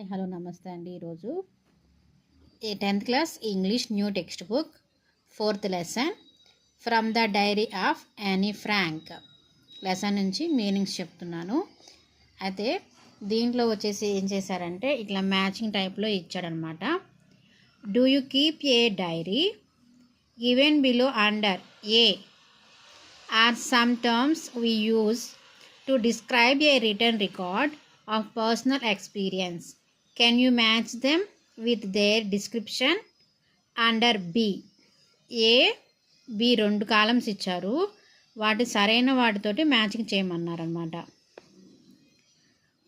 Hi hello నమస్తే అండి. ఈరోజు 10th class English new text book 4th lesson from the diary of Anne Frank lesson నుంచి meanings చెప్తున్నాను. అయితే దీంట్లో వచ్చేసి ఏం చేశారంటే ఇట్లా మ్యాచింగ్ టైప్లో ఇచ్చాడనమాట. Do you keep a diary? Given below under a are some terms we use to describe a return record of personal experience. Can you match them with their description under B? A, B రెండు columns ఇచ్చారు. వాటి సరైన వాటితోటి matching చేయమన్నారనమాట.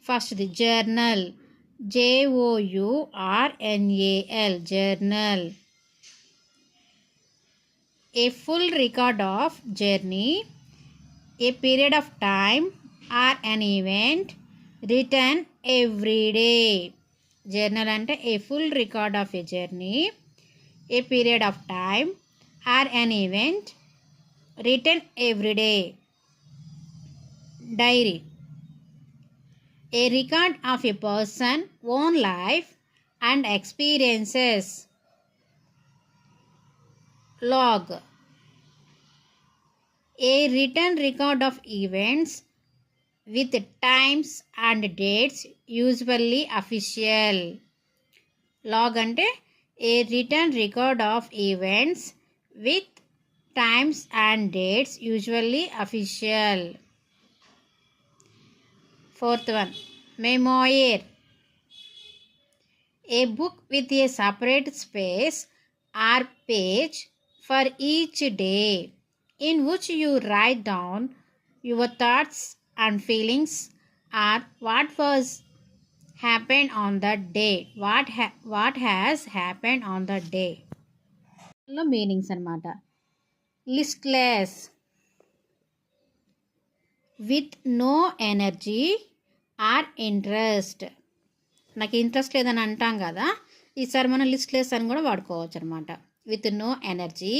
ఫస్ట్ది journal, JOURNAL journal. A full record of journey, a period of time or an event written every day. Journal అంటే a full record of a journey, a period of time or an event written every day. Diary, a record of a person's own life and experiences. Log, a written record of events with times and dates, usually official. Log అంటే a written record of events with times and dates, usually official. Fourth one, memoir, a book with a separate space or page for each day in which you write down your thoughts and feelings are what was happened on that day, what has happened on that day. లో meanings అన్నమాట. Listless, with no energy or interest. నాకు interest లేదని అంటాం కదా, ఈసారి మనం listless అని కూడా వాడుకోవచ్చు అనమాట. With no energy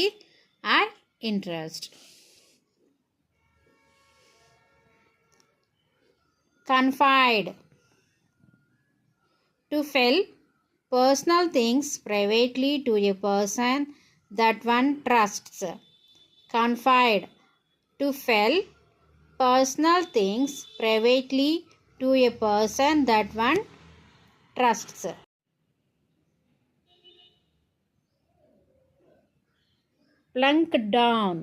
or interest. Confide, to tell personal things privately to a person that one trusts. Confide, to tell personal things privately to a person that one trusts. Plunk down,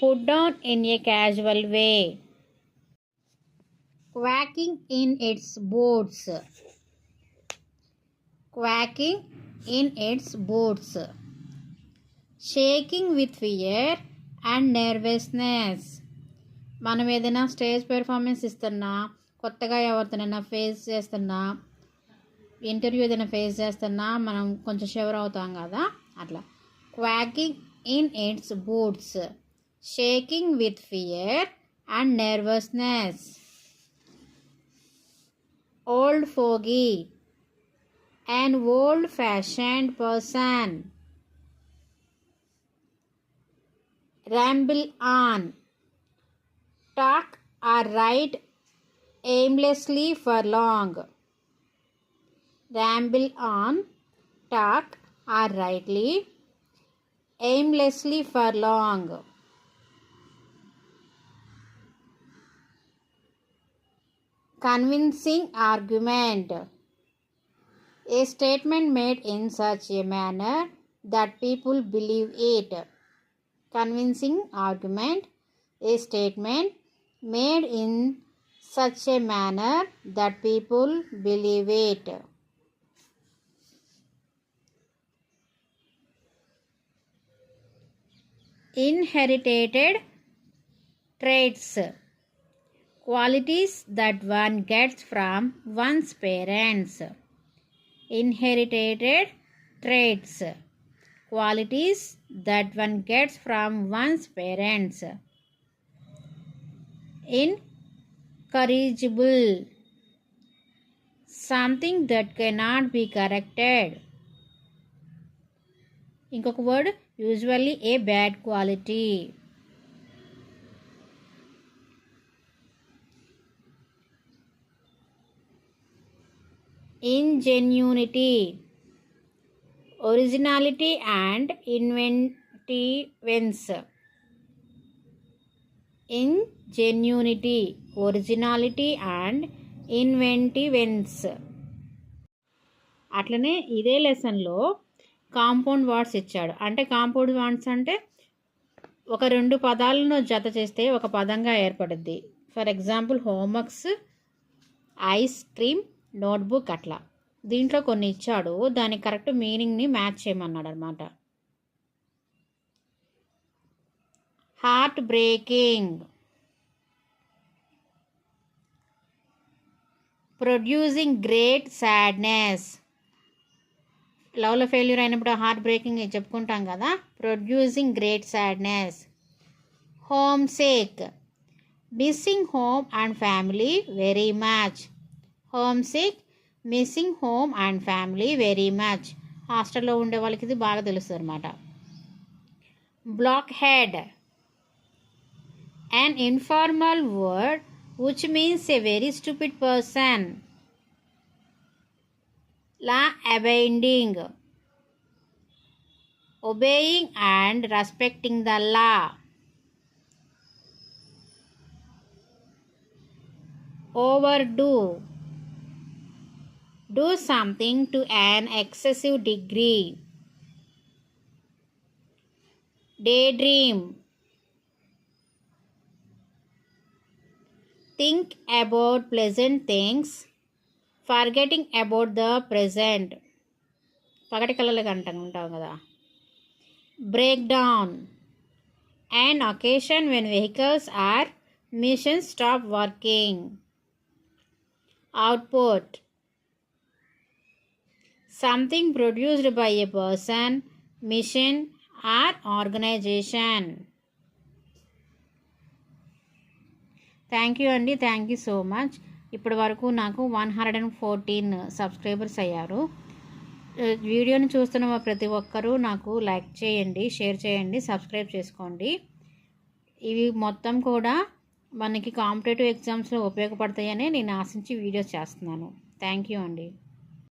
put down in a casual way. Quacking in its boots, quacking in its boots. Shaking with fear and nervousness. మనం ఏదైనా stage performance ఇస్తున్నా, కొత్తగా ఎవరితోనైనా face చేస్తున్నా, interview ఏదైనా face చేస్తున్నా మనం కొంచెం షివర్ అవుతాం కదా, అట్లా. Quaking in its boots, shaking with fear and nervousness. Old fogey, an old-fashioned person. Ramble on, talk or write aimlessly for long. Ramble on, talk or write aimlessly for long. Convincing argument, a statement made in such a manner that people believe it. Convincing argument, a statement made in such a manner that people believe it. Inherited traits, qualities that one gets from one's parents. Inherited traits, qualities that one gets from one's parents. Incorrigible, something that cannot be corrected. ఇంకొక word, usually A bad quality. ingenuity, originality and inventiveness. Ingenuity, originality and inventiveness. అట్లనే ఇదే లెసన్లో compound words ఇచ్చాడు. అంటే compound words అంటే ఒక రెండు పదాలను జత చేస్తే ఒక పదంగా ఏర్పడుద్ది. For example homeworks, ice cream, notebook అట్లా. దీంట్లో కొన్ని ఇచ్చాడు, దాని కరెక్ట్ మీనింగ్ని మ్యాచ్ చేయమన్నాడు అనమాట. Heart breaking, producing great sadness. లవ్లో ఫెయిల్యూర్ అయినప్పుడు హార్ట్ బ్రేకింగ్ చెప్పుకుంటాం కదా. Producing great sadness. Home sick, missing home and family very much. Home sick, missing home and family very much. హాస్టల్లో ఉండే వాళ్ళకి ఇది బాగా తెలుస్తుంది అనమాట. Black head, an informal word which means a very stupid person. Law abiding, obeying and respecting the law. Overdo, do something to an excessive degree. Daydream, think about pleasant things, forgetting about the present. పగటి కళలుగా ఉంటాం కదా. Break down, an occasion when vehicles or machines stop working. Output, something produced by a person, machine or organization. Thank you అండి, thank you so much. ఇప్పటి వరకు నాకు 114 subscribers అయ్యారు. వీడియోని చూస్తున్న ప్రతి ఒక్కరూ నాకు లైక్ చేయండి, షేర్ చేయండి, సబ్స్క్రైబ్ చేసుకోండి. ఇవి మొత్తం కూడా మనకి కాంపిటేటివ్ ఎగ్జామ్స్లో ఉపయోగపడతాయని నేను ఆశించి వీడియోస్ చేస్తున్నాను. థ్యాంక్ యూ అండి.